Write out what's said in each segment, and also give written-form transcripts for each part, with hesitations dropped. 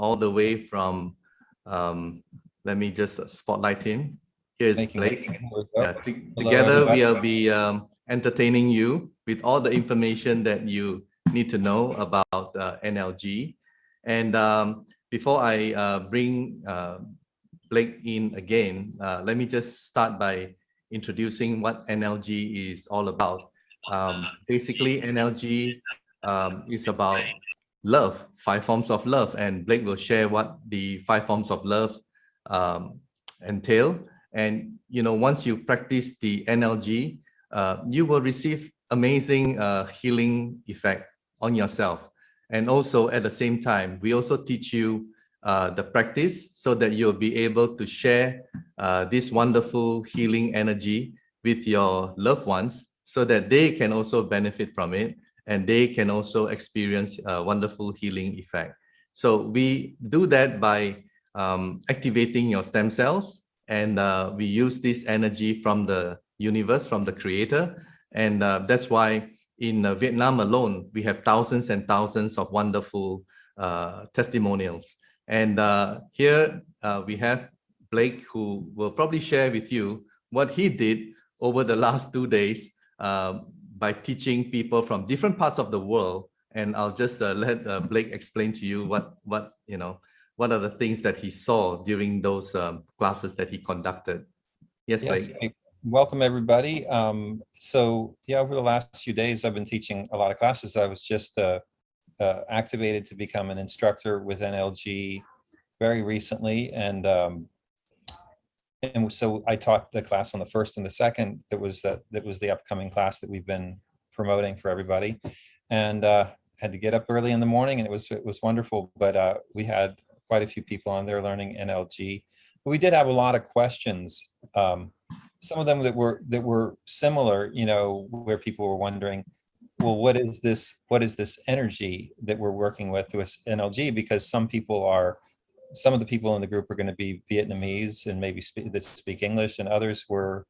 all the way from, let me just spotlight him. Here's Blake. Yeah, together we will be entertaining you with all the information that you need to know about NLG. And before I bring Blake in again, let me just start by introducing what NLG is all about. Basically, NLG is about love, 5 forms of love, and Blake will share what the 5 forms of love entail. And once you practice the NLG, you will receive amazing healing effect on yourself. And also at the same time, we also teach you the practice so that you'll be able to share this wonderful healing energy with your loved ones so that they can also benefit from it and they can also experience a wonderful healing effect. So we do that by activating your stem cells, and we use this energy from the universe, from the creator. And that's why in Vietnam alone, we have thousands and thousands of wonderful testimonials. And here we have Blake, who will probably share with you what he did over the last 2 days by teaching people from different parts of the world. And I'll just let Blake explain to you what are the things that he saw during those classes that he conducted. Yes, Blake. Yes, welcome everybody. So yeah, over the last few days, I've been teaching a lot of classes. I was just activated to become an instructor with NLG very recently, and so I taught the class on the 1st and the 2nd. That was the upcoming class that we've been promoting for everybody, and had to get up early in the morning, and it was wonderful. But we had quite a few people on there learning NLG. But we did have a lot of questions. Some of them that were similar, where people were wondering, well, what is this energy that we're working with NLG? Because some of the people in the group are going to be Vietnamese and maybe that speak English, and others were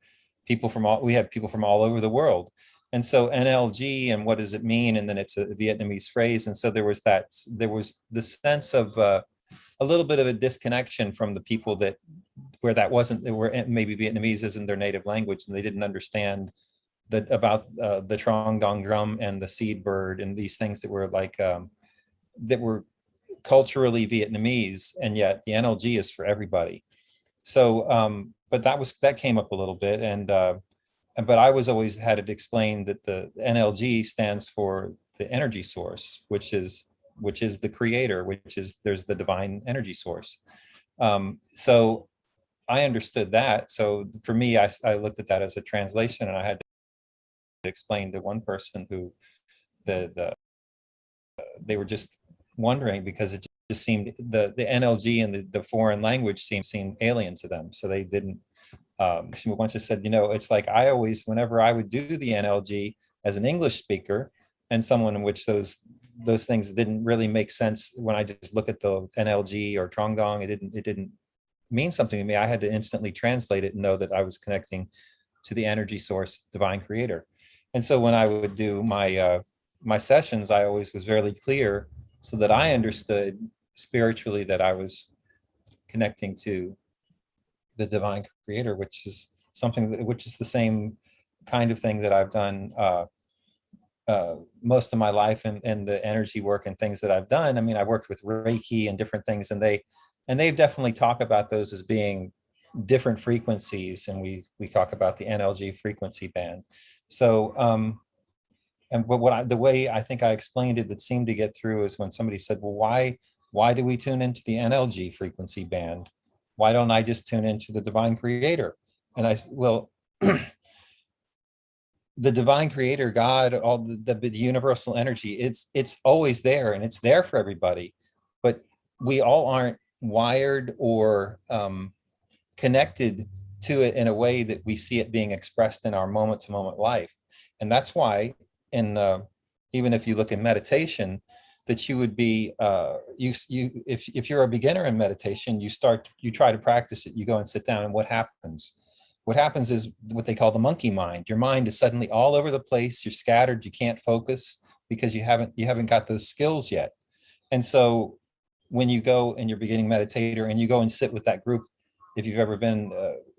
people we had people from all over the world. And so NLG, and what does it mean? And then it's a Vietnamese phrase. And so there was the sense of a little bit of a disconnection from the people where maybe Vietnamese isn't their native language, and they didn't understand about the Trong Dong drum and the seed bird and these things that were like that were culturally Vietnamese, and yet the NLG is for everybody. So but that came up a little bit, and but I was always had it explained that the NLG stands for the energy source, which is the creator, there's the divine energy source. So I understood that. So for me, I looked at that as a translation, and I had to explain to one person who they were just wondering, because it just seemed the NLG and the foreign language seemed alien to them. So they didn't. She once just said, it's like I always, whenever I would do the NLG as an English speaker, and someone in which those things didn't really make sense when I just look at the NLG or Trong Dong, it didn't mean something to me. I had to instantly translate it and know that I was connecting to the energy source, divine creator. And so when I would do my sessions, I always was very clear so that I understood spiritually that I was connecting to the divine creator, which is which is the same kind of thing that I've done most of my life, and the energy work and things that I've done. I mean, I worked with Reiki and different things, and they definitely talk about those as being different frequencies, and we talk about the NLG frequency band. So the way I think I explained it that seemed to get through is when somebody said, well, why do we tune into the NLG frequency band? Why don't I just tune into the divine creator? And I said, well, the divine creator, God, all the universal energy, it's always there, and it's there for everybody, but we all aren't wired or connected to it in a way that we see it being expressed in our moment-to-moment life. And that's why even if you look in meditation, that you would be if you're a beginner in meditation, you try to practice it, you go and sit down, and what happens? What happens is what they call the monkey mind. Your mind is suddenly all over the place. You're scattered. You can't focus because you haven't got those skills yet. And so when you go and you're beginning meditator and you go and sit with that group, if you've ever been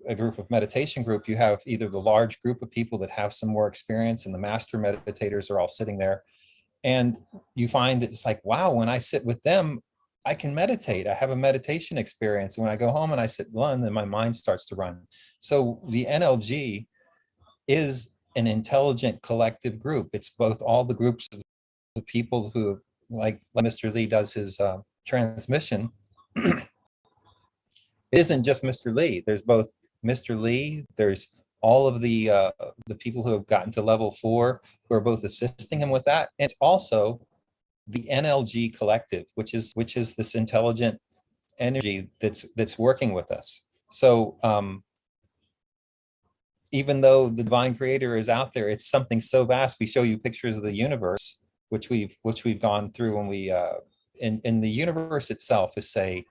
a group of meditation group, you have either the large group of people that have some more experience and the master meditators are all sitting there. And you find that it's like, wow, when I sit with them, I can meditate. I have a meditation experience. And when I go home and I sit alone, then my mind starts to run. So the NLG is an intelligent collective group. It's both all the groups of the people who, like Mr. Lee does his transmission. It isn't just Mr. Lee. There's both Mr. Lee, there's all of the people who have gotten to level 4 who are both assisting him with that. And it's also the NLG collective, which is this intelligent energy that's working with us. So even though the divine creator is out there, it's something so vast. We show you pictures of the universe, which we've gone through when we in the universe itself is, say,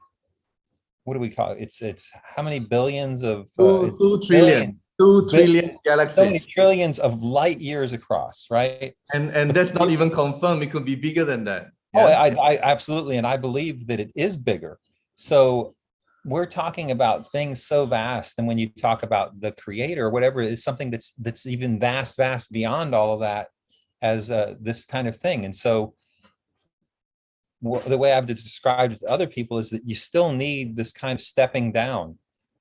what do we call it? It's how many billions of 2 trillion. 2 trillion galaxies. So many trillions of light years across, right? And that's not even confirmed. It could be bigger than that. Yeah? Oh, I absolutely, and I believe that it is bigger. So we're talking about things so vast, and when you talk about the creator or whatever, it's something that's even vast beyond all of that, as this kind of thing. And so the way I've described it to other people is that you still need this kind of stepping down.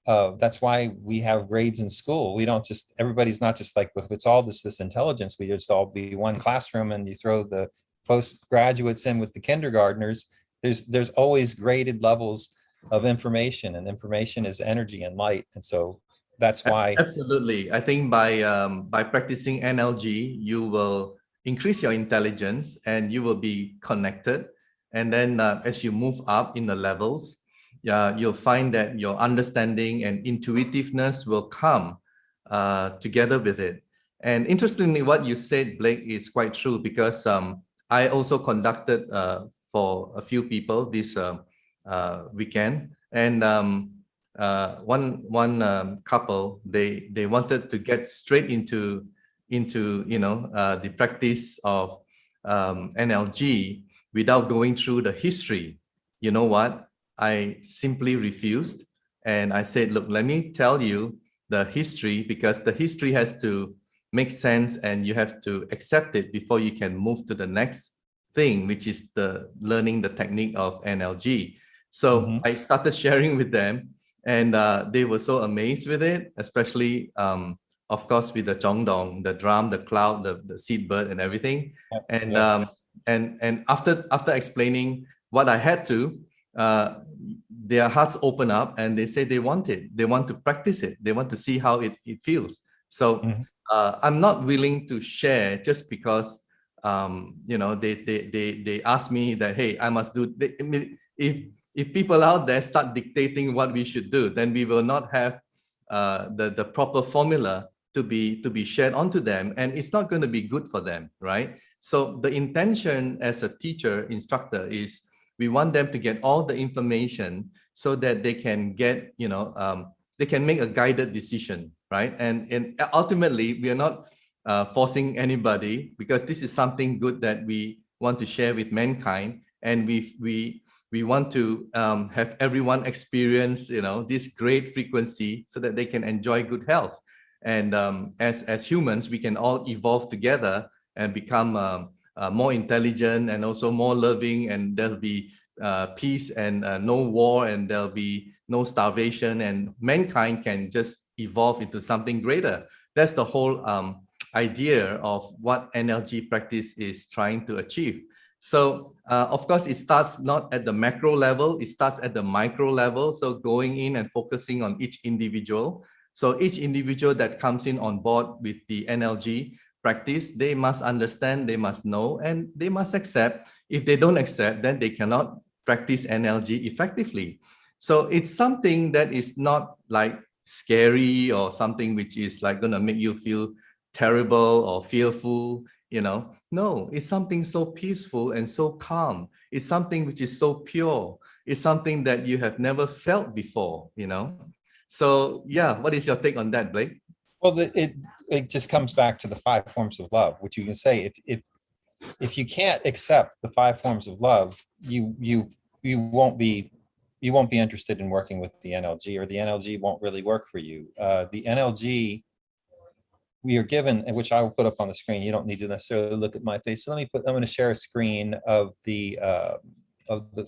That's why we have grades in school. We don't just, everybody's not just like, if it's all this intelligence, we just all be one classroom and you throw the postgraduates in with the kindergartners. There's always graded levels of information, and information is energy and light. And so that's why. Absolutely. I think by practicing NLG, you will increase your intelligence and you will be connected. And then as you move up in the levels, you'll find that your understanding and intuitiveness will come together with it. And interestingly, what you said, Blake, is quite true, because I also conducted for a few people this weekend. And one couple, they wanted to get straight into the practice of NLG without going through the history. You know what? I simply refused. And I said, look, let me tell you the history, because the history has to make sense and you have to accept it before you can move to the next thing, which is the learning the technique of NLG. So I started sharing with them, and they were so amazed with it, especially, of course, with the Zhongdong, the drum, the cloud, the seed bird and everything. And yes. And after explaining what I had to, their hearts open up and they say they want it. They want to practice it. They want to see how it feels. So I'm not willing to share just because they ask me that, hey, I must do. If people out there start dictating what we should do, then we will not have the proper formula to be shared onto them, and it's not going to be good for them, right? So the intention as a teacher, instructor, is we want them to get all the information so that they can get, they can make a guided decision, right? And ultimately, we are not forcing anybody, because this is something good that we want to share with mankind, and we want to have everyone experience, this great frequency so that they can enjoy good health. And as humans, we can all evolve together and become more intelligent and also more loving, and there'll be peace and no war, and there'll be no starvation, and mankind can just evolve into something greater. That's the whole idea of what NLG practice is trying to achieve. So of course, it starts not at the macro level, it starts at the micro level. So going in and focusing on each individual. So each individual that comes in on board with the NLG practice, they must understand, they must know, and they must accept. If they don't accept, then they cannot practice NLG effectively. So it's something that is not like scary or something which is like gonna make you feel terrible or fearful, No, it's something so peaceful and so calm. It's something which is so pure. It's something that you have never felt before, So yeah, what is your take on that, Blake? Well, it just comes back to the 5 forms of love, which you can say, if you can't accept the 5 forms of love, you you won't be interested in working with the NLG, or the NLG won't really work for you. The NLG, we are given, which I will put up on the screen. You don't need to necessarily look at my face. So I'm going to share a screen of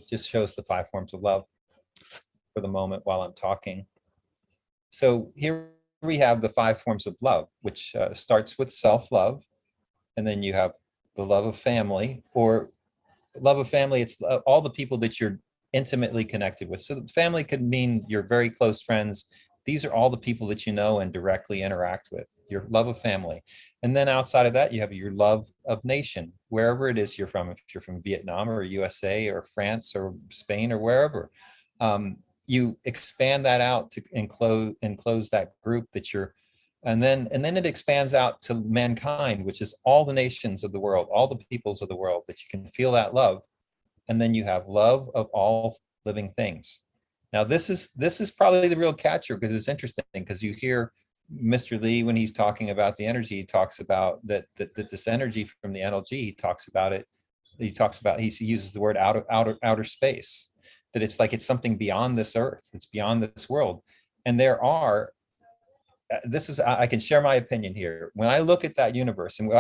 just shows the 5 forms of love for the moment while I'm talking. So here we have the 5 forms of love, which starts with self-love, and then you have the love of family, or love of family. It's all the people that you're intimately connected with. So family could mean your very close friends. These are all the people that you know and directly interact with, your love of family. And then outside of that, you have your love of nation, wherever it is you're from. If you're from Vietnam or USA or France or Spain or wherever, you expand that out to enclose that group that you're, and then it expands out to mankind, which is all the nations of the world, all the peoples of the world, that you can feel that love. And then you have love of all living things. Now, this is probably the real catcher, because it's interesting, because you hear Mr. Lee, when he's talking about the energy, he talks about that this energy from the NLG, he talks about it. He uses the word outer space, that it's like it's something beyond this earth, it's beyond this world. And there are, I can share my opinion here. When I look at that universe, and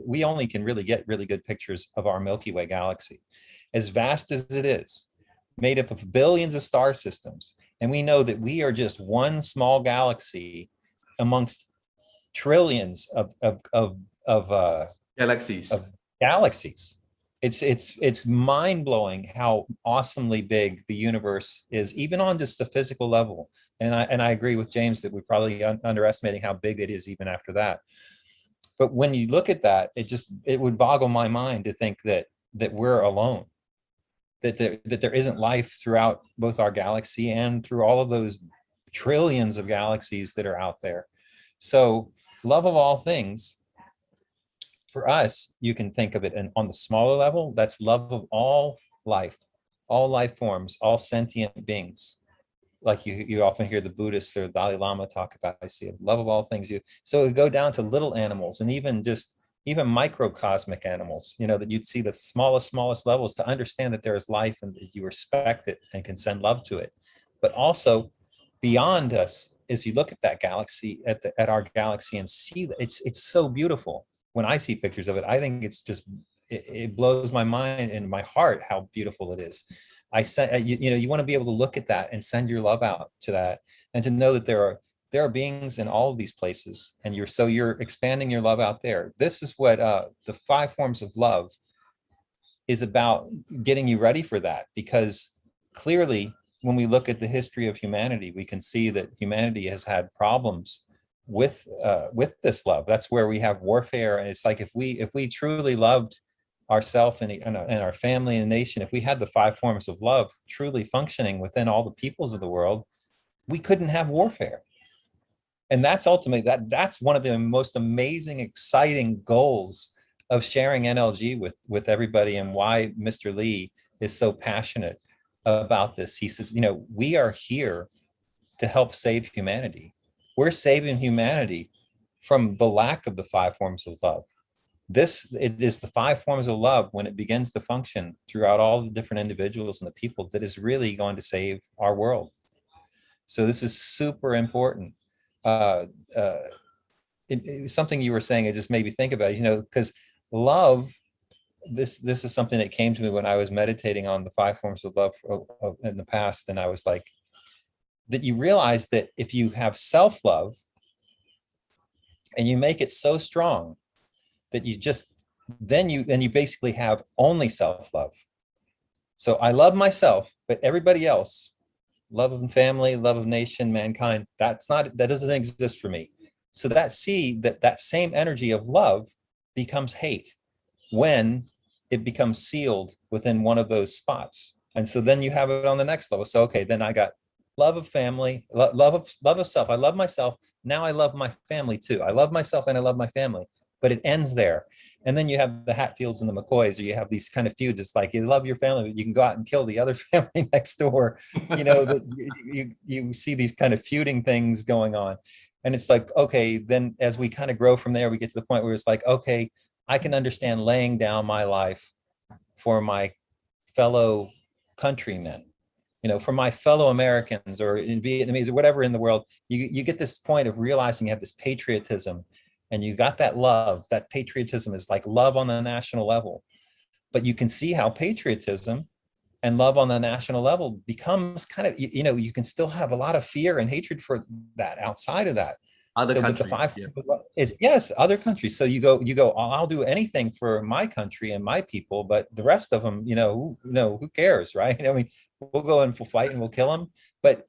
we only can really get really good pictures of our Milky Way galaxy, as vast as it is, made up of billions of star systems. And we know that we are just one small galaxy amongst trillions of galaxies. It's mind-blowing how awesomely big the universe is, even on just the physical level. And I agree with James that we're probably underestimating how big it is even after that. But when you look at that, it would boggle my mind to think that we're alone, that there isn't life throughout both our galaxy and through all of those trillions of galaxies that are out there. So love of all things, for us, you can think of it on the smaller level, that's love of all life forms, all sentient beings. Like you often hear the Buddhists or Dalai Lama talk about, I see love of all things. So it go down to little animals, and even microcosmic animals, that you'd see the smallest levels, to understand that there is life and that you respect it and can send love to it. But also beyond us, as you look at that galaxy, at our galaxy, and see that it's so beautiful. When I see pictures of it, I think it blows my mind and my heart how beautiful it is. You want to be able to look at that and send your love out to that, and to know that there are beings in all of these places, and you're expanding your love out there. This is what the 5 forms of love is about, getting you ready for that. Because clearly, when we look at the history of humanity, we can see that humanity has had problems with this love. That's where we have warfare. And it's like, if we truly loved ourselves and our family and nation, if we had the 5 forms of love truly functioning within all the peoples of the world, we couldn't have warfare. And that's ultimately, that's one of the most amazing, exciting goals of sharing NLG with everybody, and why Mr. Lee is so passionate about this. He says, we are here to help save humanity. We're saving humanity from the lack of the 5 forms of love. It is the 5 forms of love, when it begins to function throughout all the different individuals and the people, that is really going to save our world. So this is super important. Something you were saying, it just made me think about, because love, this is something that came to me when I was meditating on the 5 forms of love in the past. And I was like, that you realize that if you have self-love and you make it so strong that you basically have only self-love. So I love myself, but everybody else, love of family, love of nation, mankind, that doesn't exist for me. So that same energy of love becomes hate when it becomes sealed within one of those spots. And so then you have it on the next level. So, okay, then I got love of family, love of self. I love myself. Now I love my family too. I love myself and I love my family, but it ends there. And then you have the Hatfields and the McCoys, or you have these kind of feuds. It's like, you love your family, but you can go out and kill the other family next door. You see these kind of feuding things going on. And it's like, okay, then as we kind of grow from there, we get to the point where it's like, okay, I can understand laying down my life for my fellow countrymen, for my fellow Americans or in Vietnamese or whatever in the world, you get this point of realizing you have this patriotism and you got that love. That patriotism is like love on the national level. But you can see how patriotism and love on the national level becomes kind of, you can still have a lot of fear and hatred for that outside of that. Other countries, but the five is yes, other countries. So you go, I'll do anything for my country and my people, but the rest of them, who cares, right? I mean, we'll go and we'll fight and we'll kill them, but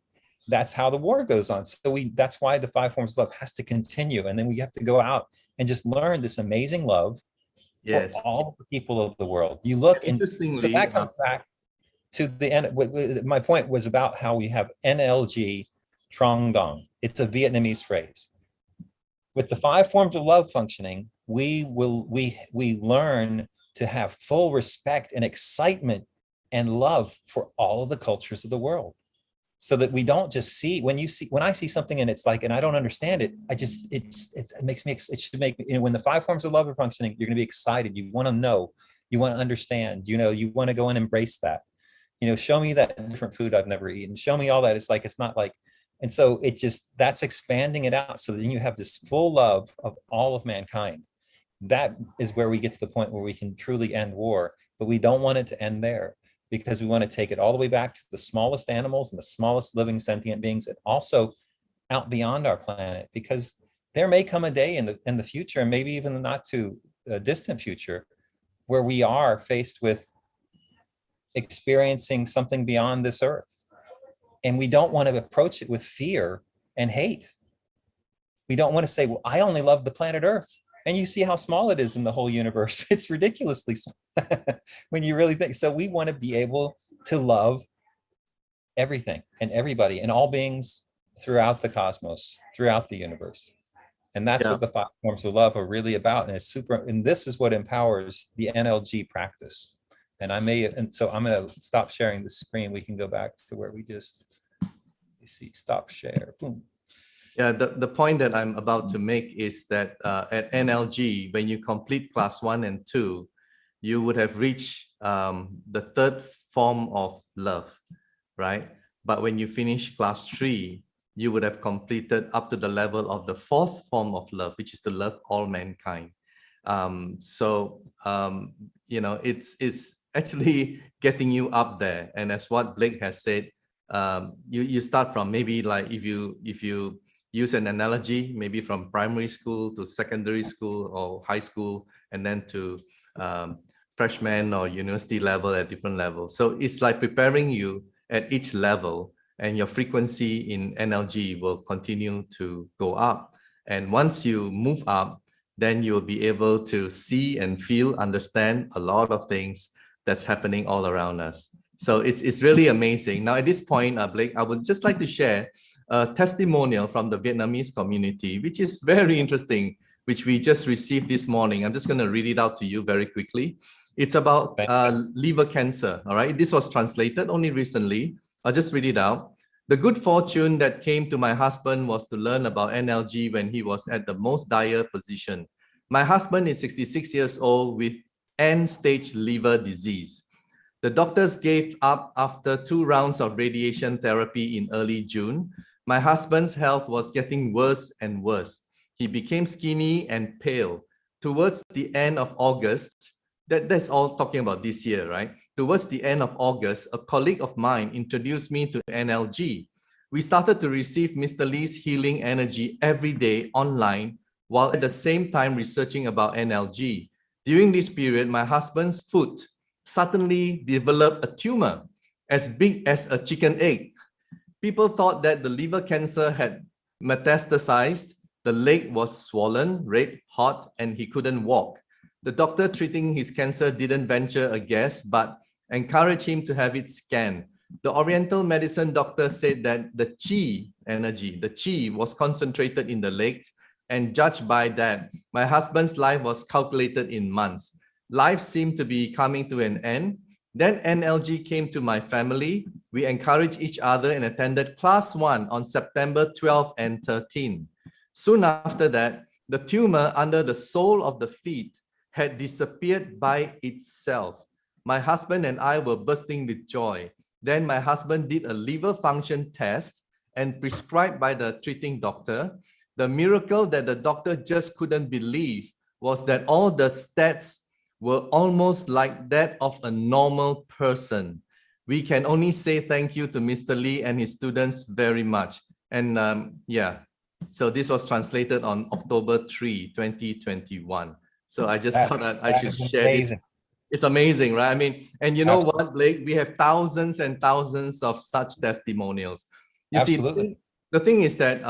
that's how the war goes on. So that's why the 5 forms of love has to continue. And then we have to go out and just learn this amazing love for all the people of the world. You look, and so that comes back to the end. My point was about how we have NLG Trong Dong. It's a Vietnamese phrase. With the 5 forms of love functioning, we learn to have full respect and excitement and love for all of the cultures of the world, so that we don't just see, when I see something and it's like, and I don't understand it, it makes me, it should make me, when the 5 forms of love are functioning, you're going to be excited. You want to know, you want to understand, you want to go and embrace that. Show me that different food I've never eaten. Show me all that. It's not like, and so that's expanding it out. So then you have this full love of all of mankind. That is where we get to the point where we can truly end war, but we don't want it to end there, because we want to take it all the way back to the smallest animals and the smallest living sentient beings, and also out beyond our planet, because there may come a day in the future, and maybe even the not too distant future, where we are faced with experiencing something beyond this earth. And we don't want to approach it with fear and hate. We don't want to say, well, I only love the planet Earth. And you see how small it is in the whole universe. It's ridiculously small when you really think. So we want to be able to love everything and everybody and all beings throughout the cosmos, throughout the universe. And that's what the 5 forms of love are really about. And and this is what empowers the NLG practice. And so I'm going to stop sharing the screen. We can go back to where we just, stop share, boom. Yeah, the point that I'm about to make is that at NLG, when you complete class 1 and 2, you would have reached the 3rd form of love, right? But when you finish class 3, you would have completed up to the level of the 4th form of love, which is to love all mankind. It's actually getting you up there. And as what Blake has said, you start from maybe like, if you use an analogy, maybe from primary school to secondary school or high school, and then to freshman or university level at different levels. So it's like preparing you at each level, and your frequency in NLG will continue to go up. And once you move up, then you'll be able to see and feel, understand a lot of things that's happening all around us. So it's really amazing. Now, at this point, Blake, I would just like to share a testimonial from the Vietnamese community, which is very interesting, which we just received this morning. I'm just going to read it out to you very quickly. It's about liver cancer. All right. This was translated only recently. I'll just read it out. The good fortune that came to my husband was to learn about NLG when he was at the most dire position. My husband is 66 years old with end-stage liver disease. The doctors gave up after 2 rounds of radiation therapy in early June. My husband's health was getting worse and worse. He became skinny and pale. Towards the end of August, that's all talking about this year, right? Towards the end of August, a colleague of mine introduced me to NLG. We started to receive Mr. Lee's healing energy every day online, while at the same time researching about NLG. During this period, my husband's foot suddenly developed a tumor as big as a chicken egg. People thought that the liver cancer had metastasized. The leg was swollen, red, hot, and he couldn't walk. The doctor treating his cancer didn't venture a guess, but encouraged him to have it scanned. The Oriental medicine doctor said that the qi energy, the qi was concentrated in the legs, and judged by that, my husband's life was calculated in months. Life seemed to be coming to an end. Then NLG came to my family. We encouraged each other and attended class 1 on September 12 and 13. Soon after that, the tumor under the sole of the feet had disappeared by itself. my husband and I were bursting with joy. Then my husband did a liver function test and prescribed by the treating doctor. The miracle that the doctor just couldn't believe was that all the stats were almost like that of a normal person. We can only say thank you to Mr. Lee and his students very much. And yeah, so this was translated on October 3, 2021. So I just thought that I should share this. It's amazing, right? I mean, and you know what, Blake? We have thousands and thousands of such testimonials. You see, the thing is that,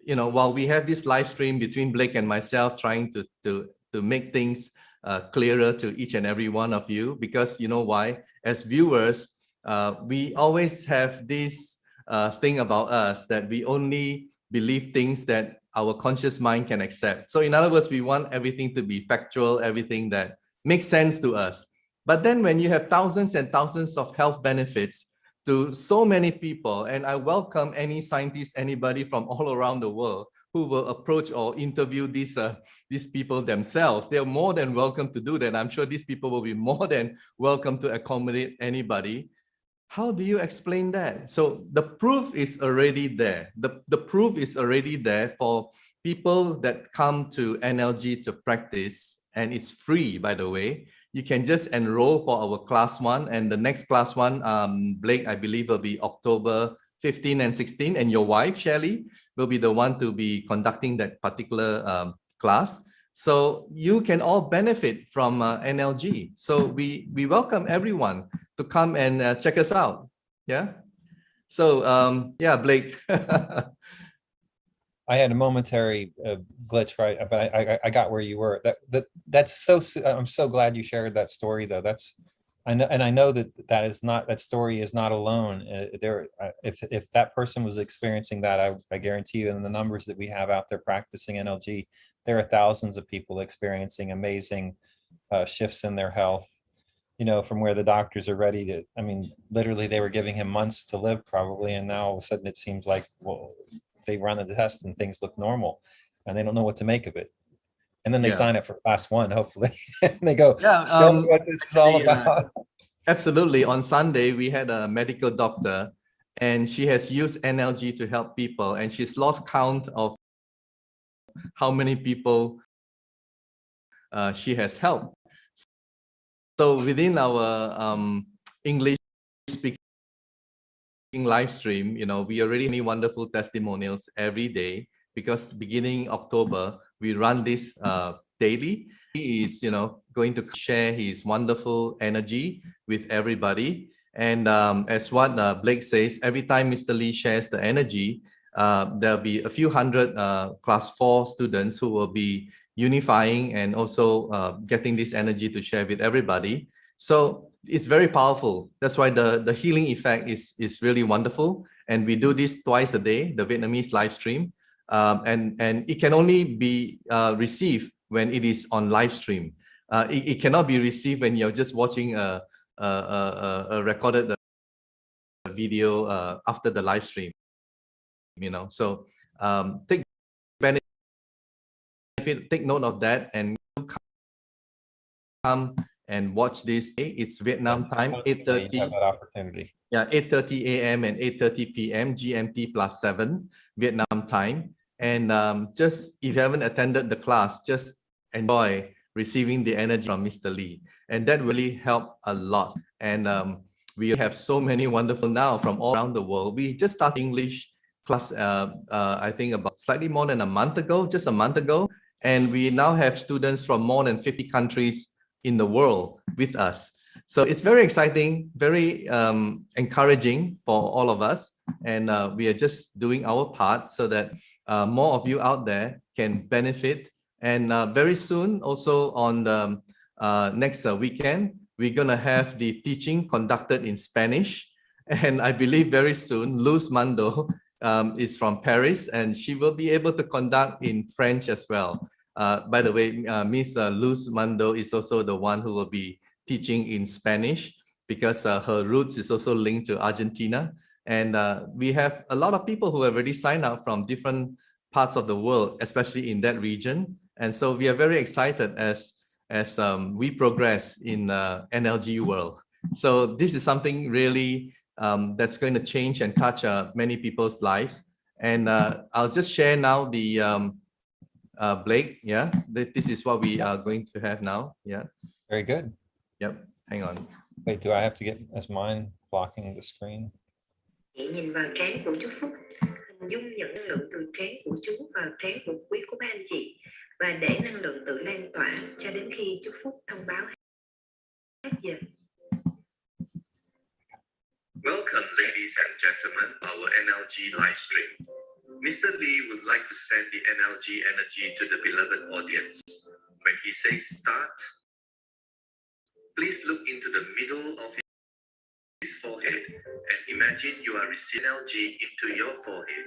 you know, while we have this live stream between Blake and myself trying to make things clearer to each and every one of you, because you know why? As viewers, we always have this thing about us that we only believe things that our conscious mind can accept. So in other words, we want everything to be factual, everything that makes sense to us. But then when you have thousands and thousands of health benefits to so many people, and I welcome any scientist, anybody from all around the world who will approach or interview these people themselves, they're more than welcome to do that. I'm sure these people will be more than welcome to accommodate anybody. How do you explain that? So the proof is already there. The proof is already there for people that come to NLG to practice, and it's free, by the way. You can just enroll for our class 1, and the next class 1, Blake, I believe, will be October 15 and 16, and your wife, Shelley, will be the one to be conducting that particular class. So you can all benefit from NLG. So we welcome everyone to come and check us out. Yeah. So yeah, Blake. I had a momentary glitch, right? But I got where you were. That's so. I'm so glad you shared that story, though. I know that story is not alone. If that person was experiencing that, I guarantee you, in the numbers that we have out there practicing NLG, there are thousands of people experiencing amazing shifts in their health. You know, from where the doctors are ready to. I mean, literally, they were giving him months to live, probably, and now all of a sudden it seems like, well, they run the test and things look normal, and they don't know what to make of it. And then they sign up for class 1, hopefully, and they go, show me what this is all about. Absolutely. On Sunday, we had a medical doctor, and she has used NLG to help people, and she's lost count of how many people she has helped. So within our English speaking live stream, you know, we already have wonderful testimonials every day, because beginning October, we run this daily. He is, you know, going to share his wonderful energy with everybody. And as what Blake says, every time Mr. Lee shares the energy, there'll be a few hundred class 4 students who will be unifying and also getting this energy to share with everybody. So it's very powerful. That's why the healing effect is really wonderful. And we do this twice a day, the Vietnamese live stream. And it can only be received when it is on live stream. It cannot be received when you're just watching a recorded video after the live stream. You know, so take benefit, take note of that, and come and watch this. It's Vietnam time, 8:30. Opportunity. Yeah, 8:30 a.m. and 8:30 p.m. GMT +7 Vietnam time. And just if you haven't attended the class, just enjoy receiving the energy from Mr. Lee, and that really helped a lot. And we have so many wonderful now from all around the world. We just started English class, I think about slightly more than a month ago, just a month ago, and we now have students from more than 50 countries in the world with us. So it's very exciting, very encouraging for all of us, and we are just doing our part so that more of you out there can benefit. And very soon, also on the next weekend, we're gonna have the teaching conducted in Spanish, and I believe very soon Luz Mando is from Paris, and she will be able to conduct in French as well. By the way, Miss Luz Mando is also the one who will be teaching in Spanish, because her roots is also linked to Argentina. And we have a lot of people who have already signed up from different parts of the world, especially in that region. And so we are very excited as as we progress in NLG world. So this is something really that's going to change and touch many people's lives. And I'll just share now the Blake. Yeah, this is what we are going to have now. Yeah. Very good. Yep. Hang on. Wait, do I have to get as mine blocking the screen? Nhìn vào trán của chú Phúc, hình dung nhận năng lượng từ trán của chú vào trán của quý của ba anh chị và để năng lượng tự lan tỏa cho đến khi chú Phúc thông báo hết giờ. Welcome, ladies and gentlemen, our NLG live stream. Mr. Lee would like to send the NLG energy to the beloved audience. When he says start, please look into the middle of his forehead and imagine you are receiving NLG into your forehead.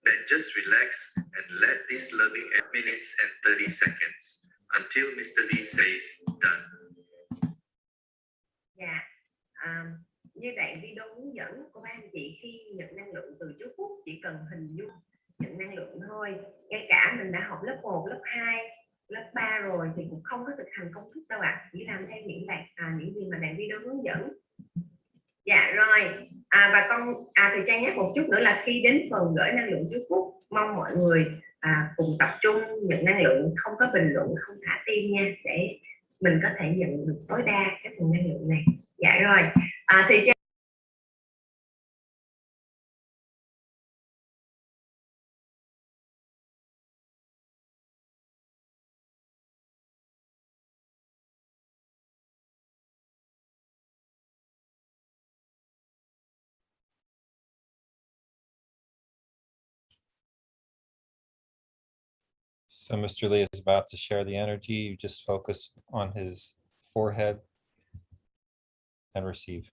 Then just relax and let this loving minutes and 30 seconds until Mr. Lee says done. Yeah. Như đoạn video hướng dẫn của ba anh chị khi nhận năng lượng từ chú Phúc chỉ cần hình dung nhận năng lượng thôi. Ngay cả mình đã học lớp 1, lớp 2, lớp 3 rồi thì cũng không có thực hành công thức đâu ạ. Chỉ làm theo những gì mà đoạn video hướng dẫn. Dạ rồi. Và Thùy Trang nhắc một chút nữa là khi đến phần gửi năng lượng chú Phúc, mong mọi người cùng tập trung nhận năng lượng, không có bình luận, không thả tim nha, để mình có thể nhận được tối đa cái phần năng lượng này. Dạ rồi. Thùy Trang So Mr. Lee is about to share the energy. You just focus on his forehead and receive.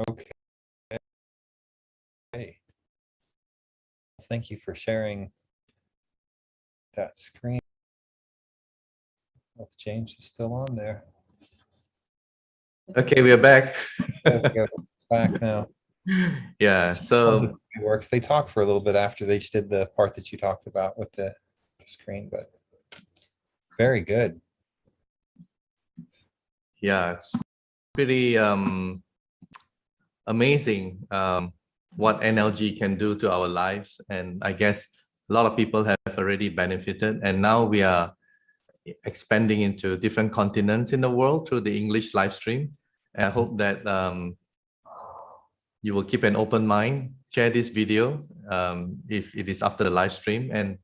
Okay. Thank you for sharing that screen. Well, James is still on there. Okay, we are back. There we go. Back now. Yeah, Sometimes so it works. They talk for a little bit after they just did the part that you talked about with the screen, but very good. yeah, it's pretty amazing what NLG can do to our lives. And I guess a lot of people have already benefited. And now we are expanding into different continents in the world through the English live stream. And I hope that you will keep an open mind, share this video if it is after the live stream, and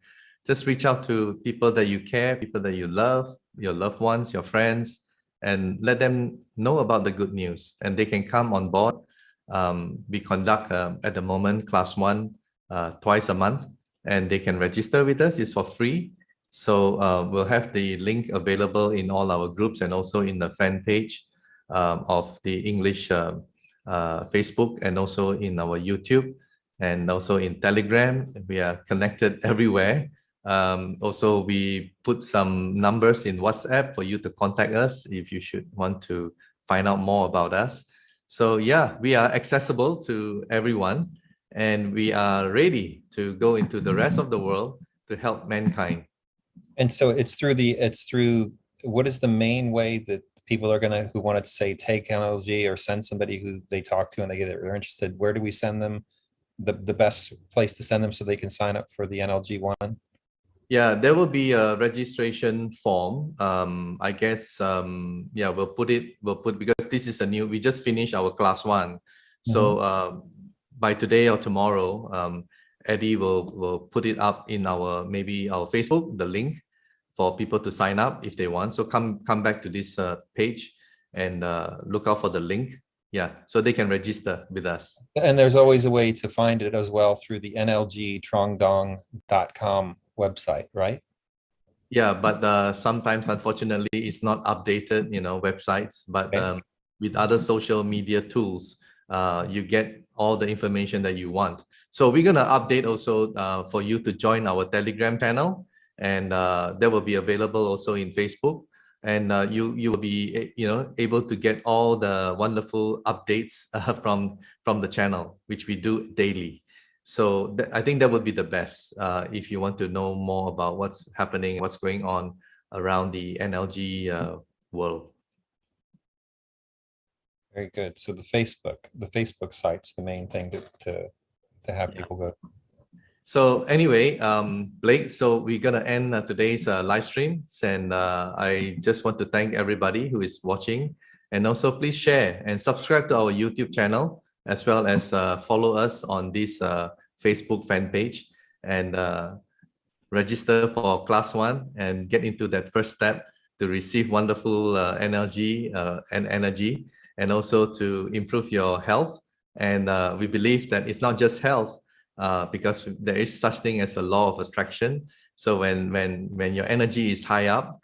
just reach out to people that you care, people that you love, your loved ones, your friends, and let them know about the good news, and they can come on board. We conduct at the moment class 1 twice a month, and they can register with us. It's for free. So we'll have the link available in all our groups and also in the fan page of the English Facebook, and also in our YouTube, and also in Telegram. We are connected everywhere. Also, we put some numbers in WhatsApp for you to contact us if you should want to find out more about us. So yeah, we are accessible to everyone, and we are ready to go into the rest of the world to help mankind. And so it's through what is the main way that people are gonna, who want to say take NLG or send somebody who they talk to and they're interested, where do we send them? The best place to send them so they can sign up for the NLG one? Yeah, there will be a registration form. I guess yeah, we'll put because this is we just finished our class 1. So by today or tomorrow, Eddie will put it up in maybe our Facebook, the link for people to sign up if they want. So come back to this page and look out for the link. Yeah, so they can register with us. And there's always a way to find it as well through the nlgtrongdong.com website, right? Yeah, but sometimes, unfortunately, it's not updated, websites. But Okay. with other social media tools, you get all the information that you want. So we're gonna update also for you to join our Telegram channel, and that will be available also in Facebook. And you will be able to get all the wonderful updates from the channel, which we do daily. So I think that would be the best if you want to know more about what's happening, what's going on around the NLG world. Very good. So the Facebook site's the main thing to have people go. So anyway, Blake, so we're gonna end today's live stream, and I just want to thank everybody who is watching, and also please share and subscribe to our YouTube channel, as well as follow us on this Facebook fan page, and register for class 1 and get into that first step to receive wonderful NLG and energy, and also to improve your health. And we believe that it's not just health, because there is such thing as a law of attraction. So when your energy is high up,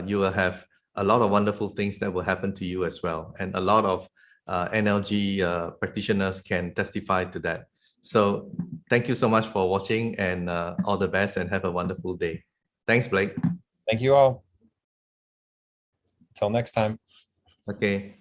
you will have a lot of wonderful things that will happen to you as well. And a lot of NLG practitioners can testify to that. So thank you so much for watching, and all the best, and have a wonderful day. Thanks, Blake. Thank you all. Until next time. Okay.